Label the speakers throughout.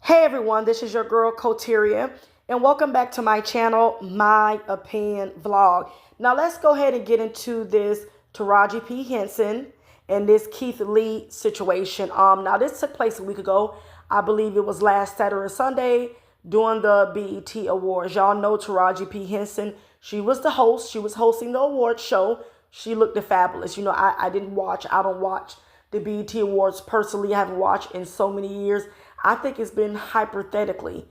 Speaker 1: Hey everyone, this is your girl Coteria, and welcome back to my channel, My Opinion Vlog. Now let's go ahead and get into this Taraji P Henson and this Keith Lee situation. Now this took place a week ago. I believe it was last Saturday or Sunday during the BET Awards. Y'all know Taraji P Henson. She was the host. She was hosting the award show. She looked fabulous. You know, I don't watch the BET Awards personally. I haven't watched in so many years. I think it's been hypothetically.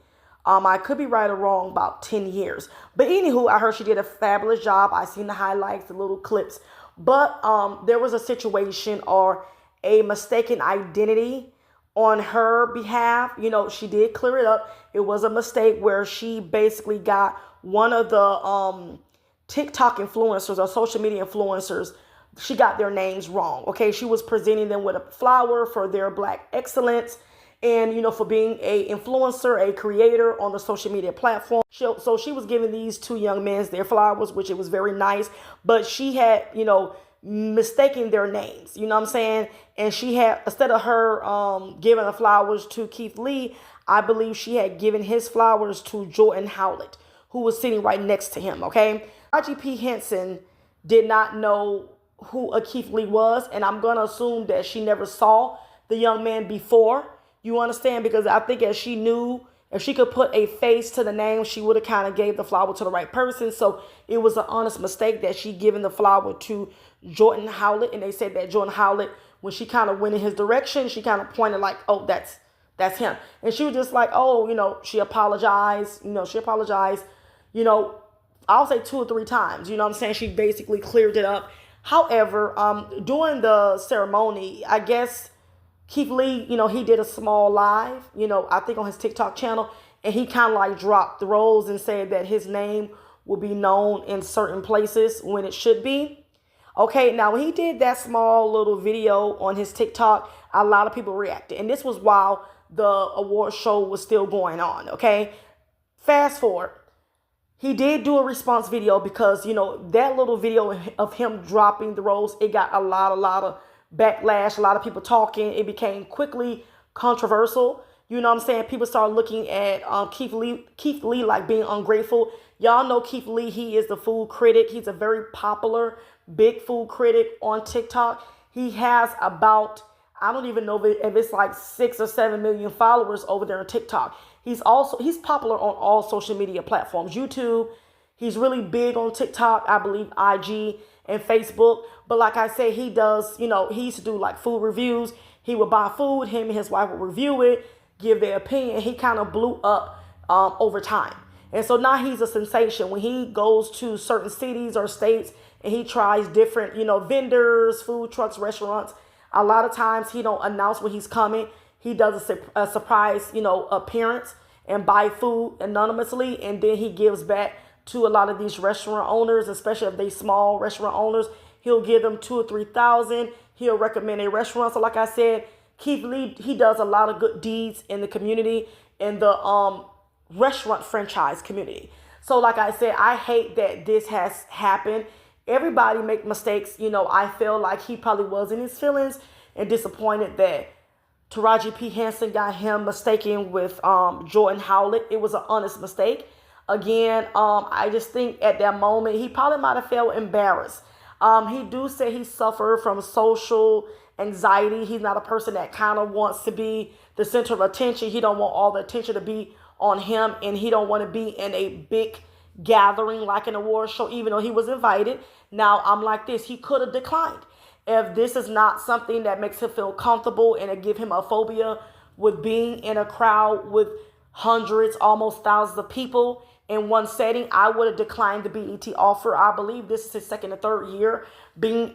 Speaker 1: I could be right or wrong, about 10 years. But anywho, I heard she did a fabulous job. I seen the highlights, the little clips. But there was a situation or a mistaken identity on her behalf. You know, she did clear it up. It was a mistake where she basically got one of the TikTok influencers or social media influencers. She got their names wrong. Okay, she was presenting them with a flower for their Black excellence. And, you know, for being a influencer, a creator on the social media platform. So she was giving these two young men their flowers, which it was very nice. But she had, you know, mistaken their names. You know what I'm saying? And she had, instead of her giving the flowers to Keith Lee, I believe she had given his flowers to Jordan Howlett, who was sitting right next to him. Okay. Taraji P Henson did not know who a Keith Lee was. And I'm going to assume that she never saw the young man before. You understand? Because I think as she knew, if she could put a face to the name, she would have kind of gave the flower to the right person. So it was an honest mistake that she given the flower to Jordan Howlett. And they said that Jordan Howlett, when she kind of went in his direction, she kind of pointed like, oh, that's him. And she was just like, oh, you know, she apologized. You know, I'll say 2 or 3 times. You know what I'm saying? She basically cleared it up. However, during the ceremony, I guess Keith Lee, you know, he did a small live, you know, I think on his TikTok channel, and he kind of like dropped the rose and said that his name will be known in certain places when it should be. Okay, now when he did that small little video on his TikTok, a lot of people reacted. And this was while the award show was still going on, okay? Fast forward. He did do a response video because, you know, that little video of him dropping the rose, it got a lot of backlash, a lot of people talking. It became quickly controversial. You know what I'm saying? People started looking at Keith Lee like being ungrateful. Y'all know Keith Lee, he is the food critic. He's a very popular, big food critic on TikTok. He has about, I don't even know if it's like 6 or 7 million followers over there on TikTok. He's popular on all social media platforms. YouTube, he's really big on TikTok, I believe IG and Facebook. But like I say, he does, you know, he used to do like food reviews. He would buy food, him and his wife would review it, give their opinion. He kind of blew up over time. And so now he's a sensation. When he goes to certain cities or states and he tries different, you know, vendors, food trucks, restaurants, a lot of times he don't announce when he's coming. He does a surprise, you know, appearance and buy food anonymously. And then he gives back to a lot of these restaurant owners, especially if they small restaurant owners. He'll give them 2,000 or 3,000. He'll recommend a restaurant. So like I said, Keith Lee, he does a lot of good deeds in the community, in the restaurant franchise community. So like I said, I hate that this has happened. Everybody make mistakes. You know, I feel like he probably was in his feelings and disappointed that Taraji P Henson got him mistaken with Jordan Howlett. It was an honest mistake. Again, I just think at that moment, he probably might have felt embarrassed. He do say he suffered from social anxiety. He's not a person that kind of wants to be the center of attention. He don't want all the attention to be on him, and he don't want to be in a big gathering like an award show, even though he was invited. Now, I'm like this. He could have declined. If this is not something that makes him feel comfortable and it give him a phobia with being in a crowd with hundreds, almost thousands of people in one setting, I would have declined the BET offer. I believe this is his 2nd or 3rd year being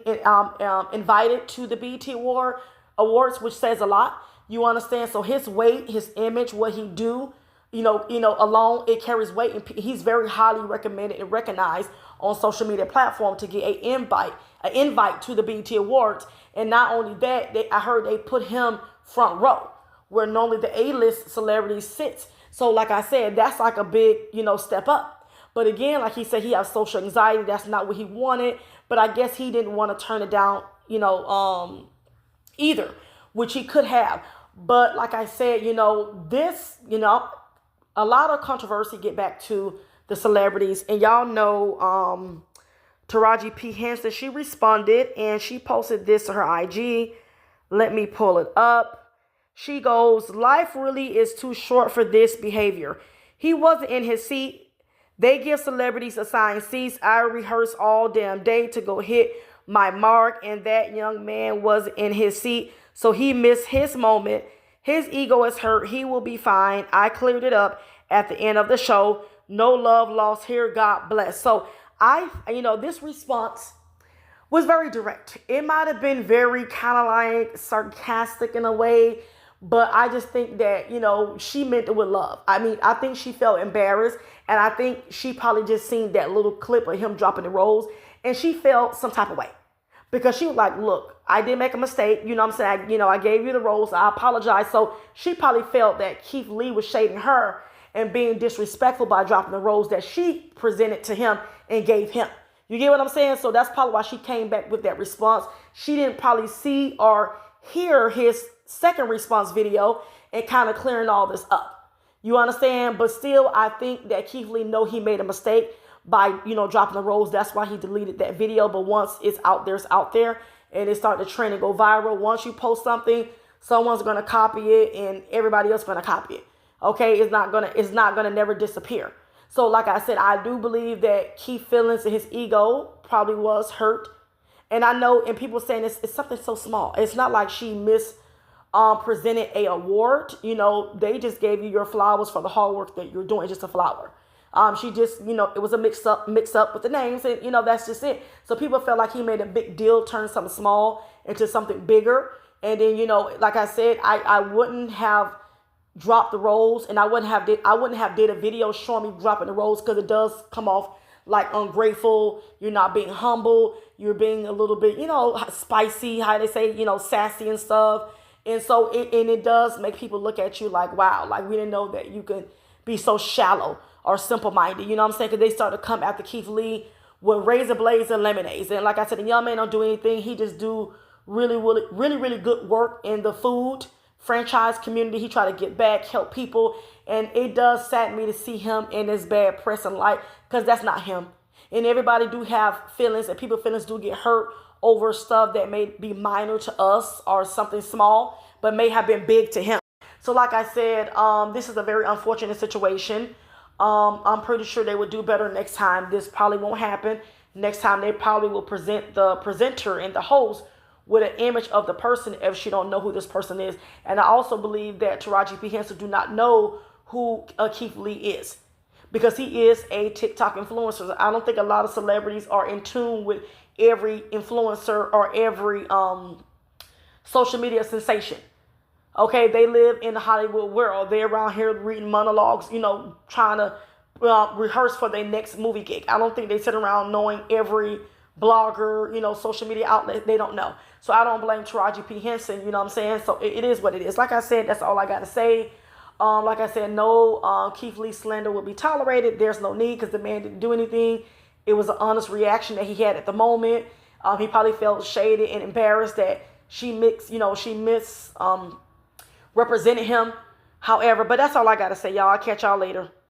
Speaker 1: invited to the BET Awards, which says a lot. You understand? So his weight, his image, what he do, you know, alone, it carries weight. And he's very highly recommended and recognized on social media platform to get an invite to the BET Awards. And not only that, I heard they put him front row, where normally the A-list celebrities sits. So like I said, that's like a big, you know, step up. But again, like he said, he has social anxiety. That's not what he wanted. But I guess he didn't want to turn it down, you know, either, which he could have. But like I said, this, a lot of controversy get back to the celebrities. And y'all know Taraji P Henson, she responded and she posted this to her IG. Let me pull it up. She goes, life really is too short for this behavior. He wasn't in his seat. They give celebrities assigned seats. I rehearse all damn day to go hit my mark, and that young man was in his seat, so he missed his moment. His ego is hurt. He will be fine. I cleared it up at the end of the show. No love lost here. God bless. So this response was very direct. It might have been very kind of like sarcastic in a way, but I just think that, she meant it with love. I mean, I think she felt embarrassed, and I think she probably just seen that little clip of him dropping the rose, and she felt some type of way. Because she was like, look, I did make a mistake. You know what I'm saying? I gave you the rose. I apologize. So she probably felt that Keith Lee was shading her and being disrespectful by dropping the rose that she presented to him and gave him. You get what I'm saying? So that's probably why she came back with that response. She didn't probably see or hear his second response video and kind of clearing all this up. You understand? But still, I think that Keith Lee know he made a mistake by, dropping the rose. That's why he deleted that video. But once it's out there, and it started to trend and go viral. Once you post something, someone's going to copy it and everybody else is going to copy it. Okay? It's not going to never disappear. So like I said, I do believe that Keith's feelings and his ego probably was hurt. And I know, and people saying it's something so small. It's not like she presented a award. They just gave you your flowers for the hard work that you're doing. It's just a flower. She just, it was a mix up with the names, and that's just it. So people felt like he made a big deal, turn something small into something bigger. And then, like I said, I wouldn't have dropped the rose, and I wouldn't have did a video showing me dropping the rose, because it does come off like ungrateful. You're not being humble. You're being a little bit, spicy, how they say, sassy and stuff. And so it does make people look at you like, wow, like we didn't know that you could be so shallow or simple-minded. You know what I'm saying? Because they started to come after Keith Lee with razor blades and lemonades. And like I said, the young man don't do anything. He just do really, really, really, really good work in the food franchise community. He try to get back, help people. And it does sadden me to see him in this bad press and light, because that's not him. And everybody do have feelings, and people's feelings do get hurt over stuff that may be minor to us or something small, but may have been big to him. So like I said, this is a very unfortunate situation. I'm pretty sure they would do better next time. This probably won't happen. Next time they probably will present the presenter and the host with an image of the person if she don't know who this person is. And I also believe that Taraji P Henson do not know who Keith Lee is, because he is a TikTok influencer. I don't think a lot of celebrities are in tune with every influencer or every social media sensation. Okay, they live in the Hollywood world. They're around here reading monologues, trying to rehearse for their next movie gig. I don't think they sit around knowing every blogger, social media outlet. They don't know. So I don't blame Taraji P Henson, you know what I'm saying? So it is what it is. Like I said, that's all I got to say. Like I said, no Keith Lee slander will be tolerated. There's no need, because the man didn't do anything. It was an honest reaction that he had at the moment. He probably felt shaded and embarrassed that she misrepresented him. However, but that's all I got to say, y'all. I'll catch y'all later.